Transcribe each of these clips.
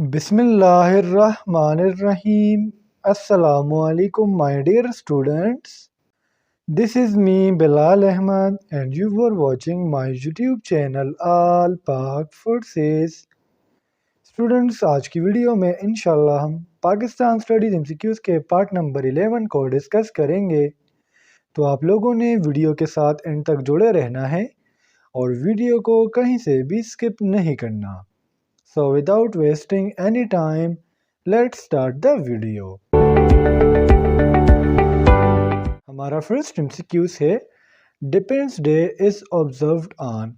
Bismillahirrahmanirrahim. Assalamu alaikum, my dear students. This is me, Bilal Ahmad, and you were watching my YouTube channel All Pak Food Says. Students, आज की video में इंशाल्लाह हम Pakistan studies MCQs के part number 11 को discuss करेंगे। तो आप लोगों ने वीडियो के साथ एंड तक जुड़े रहना है और वीडियो को कहीं से भी स्किप नहीं करना। So without wasting any time, let's start the video. हमारा फर्स्ट एमसीक्यूज है dependence day is observed on.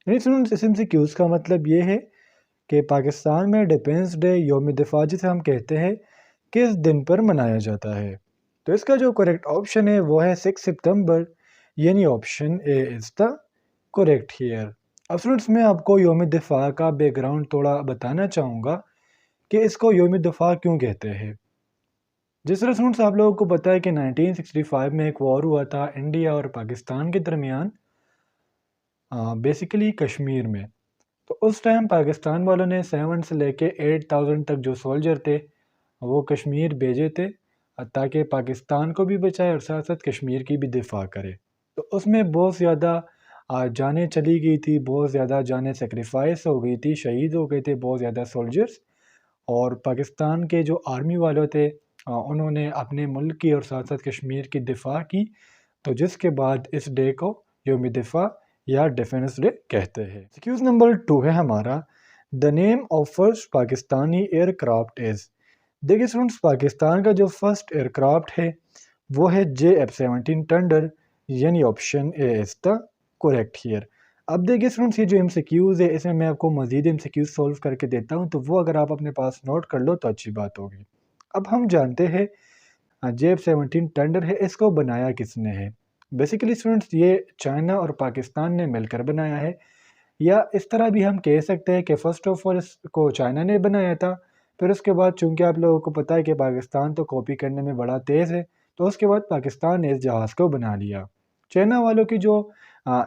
इस एमसीक्यूज का मतलब ये है कि पाकिस्तान में डिपेंडेंस डे यौम दिफा जिसे हम कहते हैं किस दिन पर मनाया जाता है। तो इसका जो करेक्ट ऑप्शन है वो है 6 सितंबर, यानी option A is the correct here. अब स्टूडेंट्स, मैं आपको यौम दिफा का बैकग्राउंड थोड़ा बताना चाहूँगा कि इसको यौम दिफा क्यों कहते हैं। जिस तरह स्टूडेंट्स आप लोगों को पता है कि 1965 में एक वॉर हुआ था इंडिया और पाकिस्तान के दरमियान, बेसिकली कश्मीर में। तो उस टाइम पाकिस्तान वालों ने 7 से लेके 8000 तक जो सोल्जर थे वो कश्मीर भेजे थे ताकि पाकिस्तान को भी बचाए और साथ साथ कश्मीर की भी दिफा करे। तो उसमें बहुत ज़्यादा जानें चली गई थी, बहुत ज़्यादा जानें सेक्रीफाइस हो गई थी, शहीद हो गए थे बहुत ज़्यादा सोल्जर्स। और पाकिस्तान के जो आर्मी वाले थे उन्होंने अपने मुल्क की और साथ साथ कश्मीर की दिफा की। तो जिसके बाद इस डे को यौम दिफा या डिफेंस डे कहते हैं। एक्सक्यूज नंबर 2 है हमारा, the name of first Pakistani aircraft is. देखिए स्टूडेंट्स, पाकिस्तान का जो फर्स्ट एयरक्राफ्ट है वो है JF-17 थंडर, यानी option A is the correct here. अब देखिए स्टूडेंट्स, ये जो एमसीक्यूज़ है इसमें मैं आपको मज़ीद एमसीक्यूज़ सॉल्व करके देता हूँ, तो वो अगर आप अपने पास नोट कर लो तो अच्छी बात होगी। अब हम जानते हैं JF-17 थंडर है, इसको बनाया किसने है। बेसिकली स्टूडेंट्स, ये चाइना और पाकिस्तान ने मिलकर बनाया है, या इस तरह भी हम कह सकते हैं कि फ़र्स्ट ऑफ ऑल इसको चाइना ने बनाया था। फिर उसके बाद चूँकि आप लोगों को पता है कि पाकिस्तान तो कॉपी करने में बड़ा तेज़ है, तो उसके बाद पाकिस्तान ने इस जहाज़ को बना लिया। चाइना वालों की जो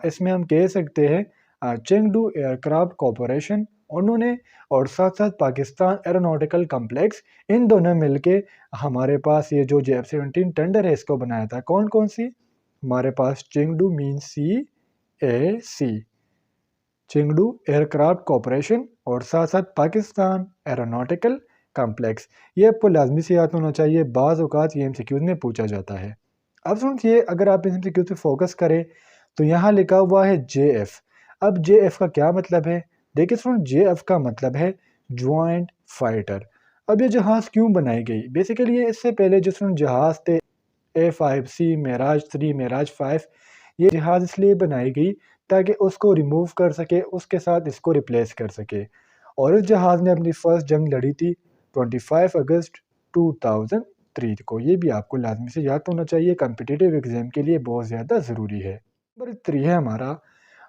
इसमें हम कह सकते हैं चेंगडू एयरक्राफ्ट कॉरपोरेशन, उन्होंने और साथ साथ पाकिस्तान एरोनॉटिकल कम्प्लेक्स, इन दोनों मिलके हमारे पास ये जो JF-17 थंडर है इसको बनाया था। कौन कौन सी? हमारे पास Chengdu mean CAC, Chengdu Aircraft Corporation, और साथ साथ पाकिस्तान एरोनॉटिकल कम्प्लेक्स। ये आपको लाजमी से याद होना चाहिए, बाज़ औक़ात ये एमसीक्यूज़ में पूछा जाता है। अब सुनिए, अगर आप इस एमसीक्यू पे फोकस करें तो यहाँ लिखा हुआ है JF। अब JF का क्या मतलब है? देखिए स्टूडेंट, JF का मतलब है जॉइंट फाइटर। अब ये जहाज़ क्यों बनाई गई? बेसिकली ये इससे पहले जो स्टूडेंट जहाज़ थे A5C, मेराज 3, मेराज 5, ये जहाज़ इसलिए बनाई गई ताकि उसको रिमूव कर सके, उसके साथ इसको रिप्लेस कर सके। और इस जहाज़ ने अपनी फर्स्ट जंग लड़ी थी 25 अगस्त 2003 को। ये भी आपको लाजमी से याद होना चाहिए, कॉम्पिटिटिव एग्ज़ाम के लिए बहुत ज़्यादा ज़रूरी है। नंबर 3 है हमारा,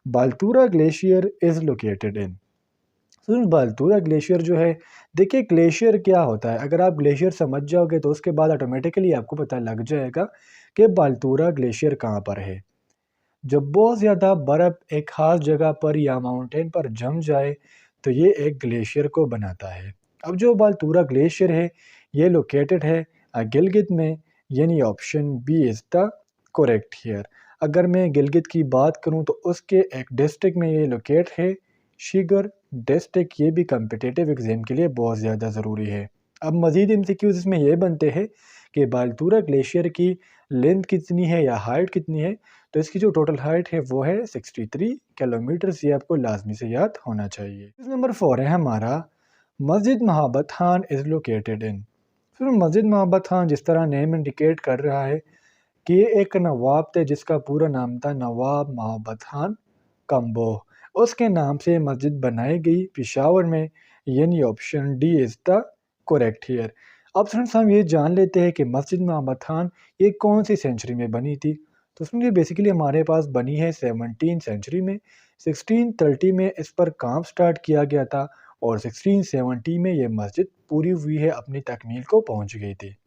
Baltoro glacier is located in. सुन, बालतूरा ग्लेशियर जो है, देखिए ग्लेशियर क्या होता है, अगर आप ग्लेशियर समझ जाओगे तो उसके बाद ऑटोमेटिकली आपको पता लग जाएगा कि बालतूरा ग्लेशियर कहाँ पर है। जब बहुत ज़्यादा बर्फ़ एक ख़ास जगह पर या माउंटेन पर जम जाए तो ये एक ग्लेशियर को बनाता है। अब जो बालतूरा ग्लेशियर है ये लोकेटेड है गिलगित में, यानी option B is the correct here. अगर मैं गिलगित की बात करूं तो उसके एक डिस्ट्रिक्ट में ये लोकेट है, शिगर डिस्ट्रिक्ट। ये भी कम्पिटिटिव एग्ज़ाम के लिए बहुत ज़्यादा ज़रूरी है। अब मज़ीद एमसीक्यूज़ इसमें ये बनते हैं कि बालतूरा ग्लेशियर की लेंथ कितनी है या हाइट कितनी है। तो इसकी जो टोटल हाइट है वो है 63 किलोमीटर। ये आपको लाजमी से याद होना चाहिए। नंबर 4 है हमारा, मस्जिद महाबत खान इज़ लोकेटेड इन। फिर मस्जिद महाबत खान, जिस तरह नेम इंडिकेट कर रहा है कि ये एक नवाब थे जिसका पूरा नाम था नवाब महाबत खान कम्बोह। उसके नाम से मस्जिद बनाई गई पेशावर में, यानी option D is the correct here. अब फ्रेंड्स, हम ये जान लेते हैं कि मस्जिद महाबत खान ये कौन सी सेंचुरी में बनी थी। तो सुनिए, बेसिकली हमारे पास बनी है 17 सेंचुरी में। 1630 में इस पर काम स्टार्ट किया गया था और 1670 में ये मस्जिद पूरी हुई है, अपनी तकमील को पहुंच गई थी।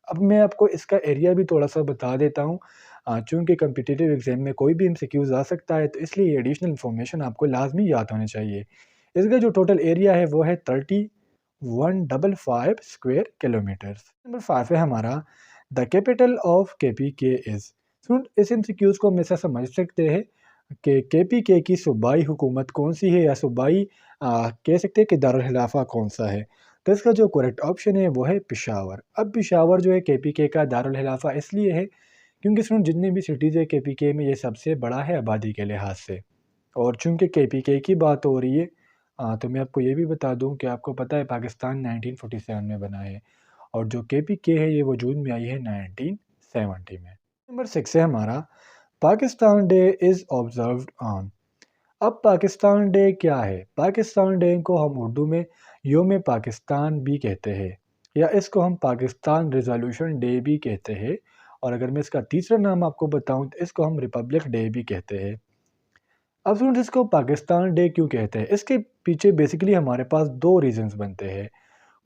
अब मैं आपको इसका एरिया भी थोड़ा सा बता देता हूँ, चूँकि कम्पिटिटिव एग्ज़ाम में कोई भी एमसीक्यूज़ आ सकता है, तो इसलिए ये एडिशनल इन्फॉर्मेशन आपको लाजमी याद होनी चाहिए। इसका जो टोटल एरिया है वो है 155 स्क्वायर किलोमीटर्स। नंबर 5 है हमारा the capital of KPK is. इस एमसीक्यूज को हम ऐसा समझ सकते हैं कि KPK की सूबाई हुकूमत कौन सी है, या सूबाई कह सकते हैं कि दारुल खिलाफा कौन सा है। तो इसका जो करेक्ट ऑप्शन है वो है पिशावर। अब पिशावर जो है KPK का दारुल खिलाफा इसलिए है क्योंकि जितनी भी सिटीज़ है KPK में ये सबसे बड़ा है आबादी के लिहाज से। और चूंकि KPK की बात हो रही है, तो मैं आपको ये भी बता दूं कि आपको पता है पाकिस्तान 1947 में बना है, और जो KPK है ये वजूद में आई है 1970 में। नंबर 6 है हमारा Pakistan day is observed on. अब पाकिस्तान डे क्या है? पाकिस्तान डे को हम उर्दू में योम पाकिस्तान भी कहते हैं, या इसको हम पाकिस्तान रिजोल्यूशन डे भी कहते हैं, और अगर मैं इसका तीसरा नाम आपको बताऊं तो इसको हम रिपब्लिक डे भी कहते हैं। अब स्टूडेंट्स इसको पाकिस्तान डे क्यों कहते हैं? इसके पीछे बेसिकली हमारे पास दो रीजंस बनते हैं।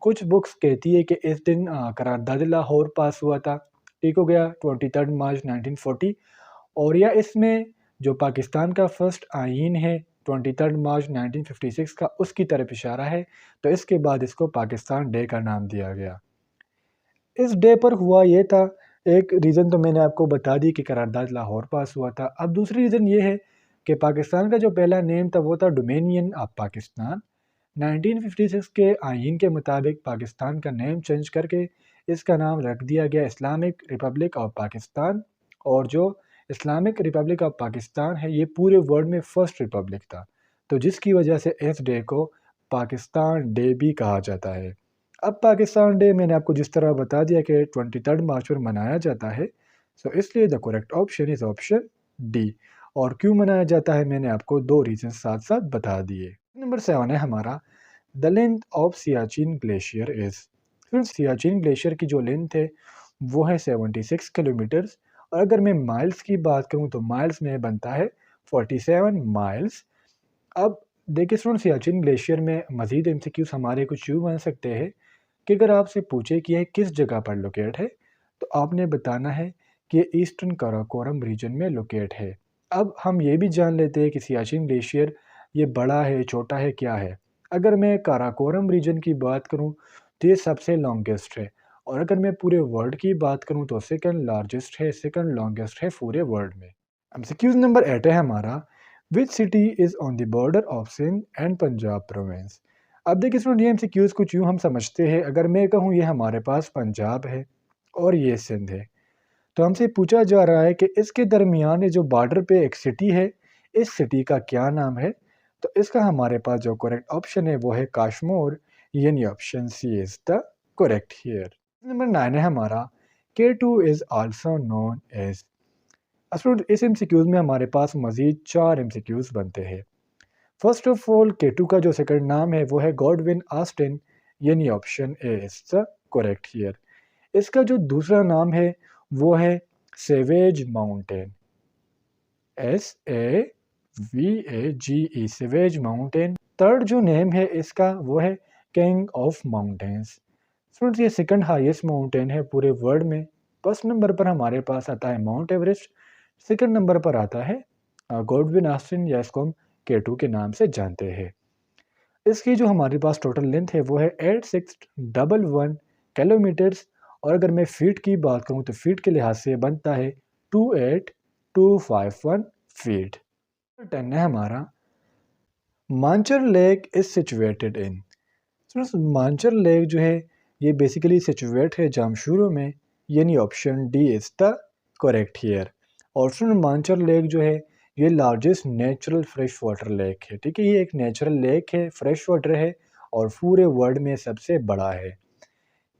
कुछ बुक्स कहती है कि इस दिन करारदाद लाहौर पास हुआ था, ठीक हो गया 23 मार्च 1940, और या इसमें जो पाकिस्तान का फर्स्ट आइन है 23 मार्च 1956 का, उसकी तरफ इशारा है, तो इसके बाद इसको पाकिस्तान डे का नाम दिया गया। इस डे पर हुआ ये था, एक रीज़न तो मैंने आपको बता दी कि करारदाद लाहौर पास हुआ था। अब दूसरी रीज़न ये है कि पाकिस्तान का जो पहला नेम था वो था डोमिनियन ऑफ पाकिस्तान। 1956 के आइन के मुताबिक पाकिस्तान का नेम चेंज करके इसका नाम रख दिया गया इस्लामिक रिपब्लिक ऑफ पाकिस्तान। और जो इस्लामिक रिपब्लिक ऑफ पाकिस्तान है ये पूरे वर्ल्ड में फर्स्ट रिपब्लिक था, तो जिसकी वजह से इस डे को पाकिस्तान डे भी कहा जाता है। अब पाकिस्तान डे मैंने आपको जिस तरह बता दिया कि 23 मार्च पर मनाया जाता है, सो इसलिए the correct option is option D. और क्यों मनाया जाता है मैंने आपको दो रीज़न साथ साथ बता दिए। नंबर 7 है हमारा the length of Siachen glacier is. Siachen glacier की जो लेंथ है वो है 76 किलोमीटर्स, और अगर मैं माइल्स की बात करूँ तो माइल्स में बनता है 47 माइल्स। अब देखिए सियाचिन ग्लेशियर में मज़ीद एमसीक्यूज़ हमारे कुछ यूँ बन सकते हैं कि अगर आपसे पूछे कि यह किस जगह पर लोकेट है, तो आपने बताना है कि ये ईस्टर्न काराकोरम रीजन में लोकेट है। अब हम ये भी जान लेते हैं कि सियाचिन ग्लेशियर ये बड़ा है, छोटा है, क्या है। अगर मैं काराकोरम रीजन की बात करूं तो ये सबसे लॉन्गेस्ट है, और अगर मैं पूरे वर्ल्ड की बात करूं तो सेकंड लार्जेस्ट है, सेकंड लॉन्गेस्ट है पूरे वर्ल्ड में। एमसीक्यूज नंबर 8 है हमारा which city is on the border of Sindh and Punjab province. अब देखिए स्टूडेंट ये एमसीक्यूज कुछ यूँ हम समझते हैं, अगर मैं कहूँ ये हमारे पास पंजाब है और ये सिंध है, तो हमसे पूछा जा रहा है कि इसके दरमियान ये जो बॉर्डर पे एक सिटी है, इस सिटी का क्या नाम है। तो इसका हमारे पास जो करेक्ट ऑप्शन है वो है काश्मीर, यानी option C is the correct here. Number 9 है हमारा K2 is also known as. Student इस एमसीक्यूज में हमारे पास मजीद 4 एमसीक्यूज बनते हैं। फर्स्ट ऑफ ऑल K2 का जो सेकंड नाम है वो है गॉडविन ऑस्टिन, यानी option A is the correct here. इसका जो दूसरा नाम है वो है savage mountain, SAVAGE, savage mountain. Third जो नेम है इसका वो है किंग ऑफ माउंटेन्स। फ्रेंड्स ये सेकंड हाईएस्ट माउंटेन है पूरे वर्ल्ड में। फर्स्ट नंबर पर हमारे पास आता है माउंट एवरेस्ट, सेकंड नंबर पर आता है गॉडविन ऑस्टिन, या इसको हम K2 के नाम से जानते हैं। इसकी जो हमारे पास टोटल लेंथ है वो है 8611 किलोमीटर्स, और अगर मैं फीट की बात करूं तो फीट के लिहाज से बनता है 28251 फीट। 10 है हमारा Manchhar lake is situated in. Manchhar lake जो है ये बेसिकली सिचुएट है जामशूरो में, यानी option D is the correct here. और मांचर लेक जो है ये largest natural fresh water lake है, ठीक है। ये एक नेचुरल लेक है, फ्रेश वाटर है, और पूरे वर्ल्ड में सबसे बड़ा है।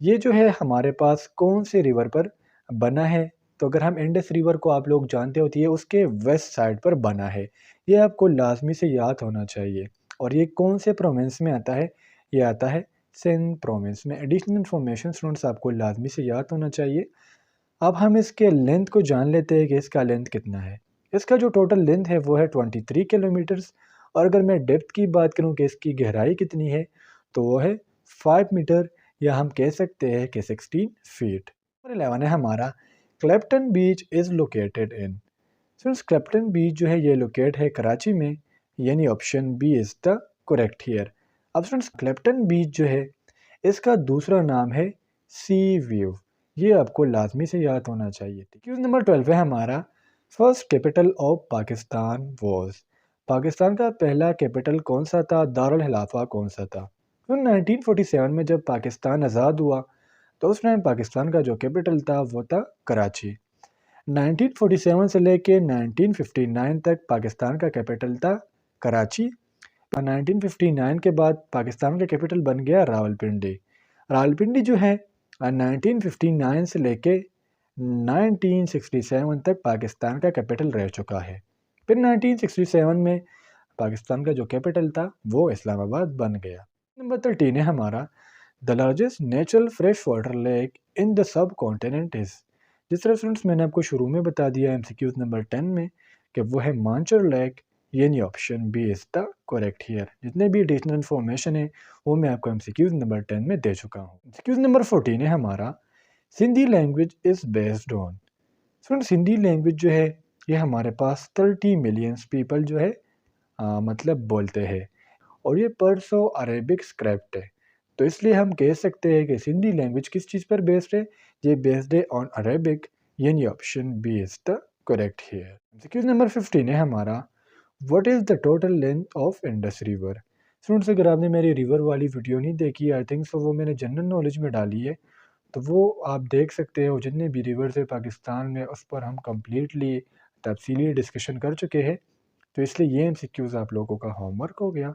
ये जो है हमारे पास कौन से रिवर पर बना है? तो अगर हम इंडस रिवर को आप लोग जानते होती है उसके वेस्ट साइड पर बना है। ये आपको लाजमी से याद होना चाहिए। और ये कौन से प्रोविंस में आता है? ये आता है सिंध प्रोविंस में। एडिशनल इन्फॉर्मेशन स्टूडेंट्स आपको लाजमी से याद होना चाहिए। अब हम इसके लेंथ को जान लेते हैं कि इसका लेंथ कितना है। इसका जो टोटल लेंथ है वो है 23 किलोमीटर्स, और अगर मैं डेप्थ की बात करूं कि इसकी गहराई कितनी है तो वो है 5 मीटर, या हम कह सकते हैं कि 16 फीट। और 11 है हमारा Clifton beach is located in. Friends Clifton beach जो है ये लोकेट है कराची में, यानी option B is the correct here. अब फ्रेंड्स क्लेप्टन बीच जो है इसका दूसरा नाम है सी व्यू। ये आपको लाजमी से याद होना चाहिए। क्वेश्चन नंबर 12 है हमारा, first capital of Pakistan was. Pakistan का पहला कैपिटल कौन सा था, दारुल खिलाफा कौन सा था। तो 1947 में जब पाकिस्तान आज़ाद हुआ तो उस टाइम पाकिस्तान का जो कैपिटल था वो था कराची। 1947 से लेके 1959 तक पाकिस्तान का कैपिटल था कराची। और 1959 के बाद पाकिस्तान का कैपिटल बन गया रावलपिंडी। रावलपिंडी जो है 1959 से लेके 1967 तक पाकिस्तान का कैपिटल रह चुका है। फिर 1967 में पाकिस्तान का जो कैपिटल था वो इस्लामाबाद बन गया। नंबर 13 है हमारा, the largest natural fresh water lake in the sub continent is. जिस तरह स्टूडेंट्स मैंने आपको शुरू में बता दिया एमसीक्यूज नंबर 10 में कि वो है मानचर लेक, यानी option B is the correct here. जितने भी एडिशनल इन्फॉर्मेशन है वो मैं आपको एमसीक्यूज नंबर 10 में दे चुका हूँ। एमसीक्यूज नंबर 14 है हमारा, Sindhi language is based on. Students Hindi language जो है ये हमारे पास 30 मिलियंस पीपल जो है मतलब बोलते हैं और ये परसो अरेबिक स्क्रिप्ट है। तो इसलिए हम कह सकते हैं कि सिंधी लैंग्वेज किस चीज़ पर बेस्ड है, ये बेस्ड है ऑन अरेबिक, यानी option B is the correct here. MCQ number 15 है हमारा, what is the total length of Indus river. Students अगर आपने मेरी रिवर वाली वीडियो नहीं देखी, आई थिंक सो वो मैंने जनरल नॉलेज में डाली है, तो वो आप देख सकते हो। जितने भी रिवर्स है पाकिस्तान में उस पर हम कम्प्लीटली तफसीली डिस्कशन कर चुके हैं। तो इसलिए ये एमसीक्यूज़ आप लोगों का होमवर्क हो गया।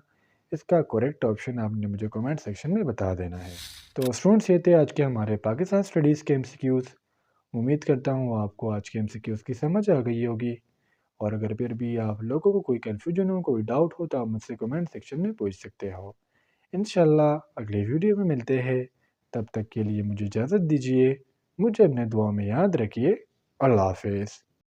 इसका करेक्ट ऑप्शन आपने मुझे कमेंट सेक्शन में बता देना है। तो स्टूडेंट्स ये थे आज के हमारे पाकिस्तान स्टडीज़ के एमसीक्यूज़। उम्मीद करता हूँ आपको आज के एमसीक्यूज़ की समझ आ गई होगी। और अगर फिर भी आप लोगों को कोई कन्फ्यूजन हो, कोई डाउट हो, तो आप मुझसे कमेंट सेक्शन में पूछ सकते हो। इंशाल्लाह अगले वीडियो में मिलते हैं। तब तक के लिए मुझे इजाज़त दीजिए। मुझे अपने दुआ में याद रखिए। अल्लाह हाफिज़।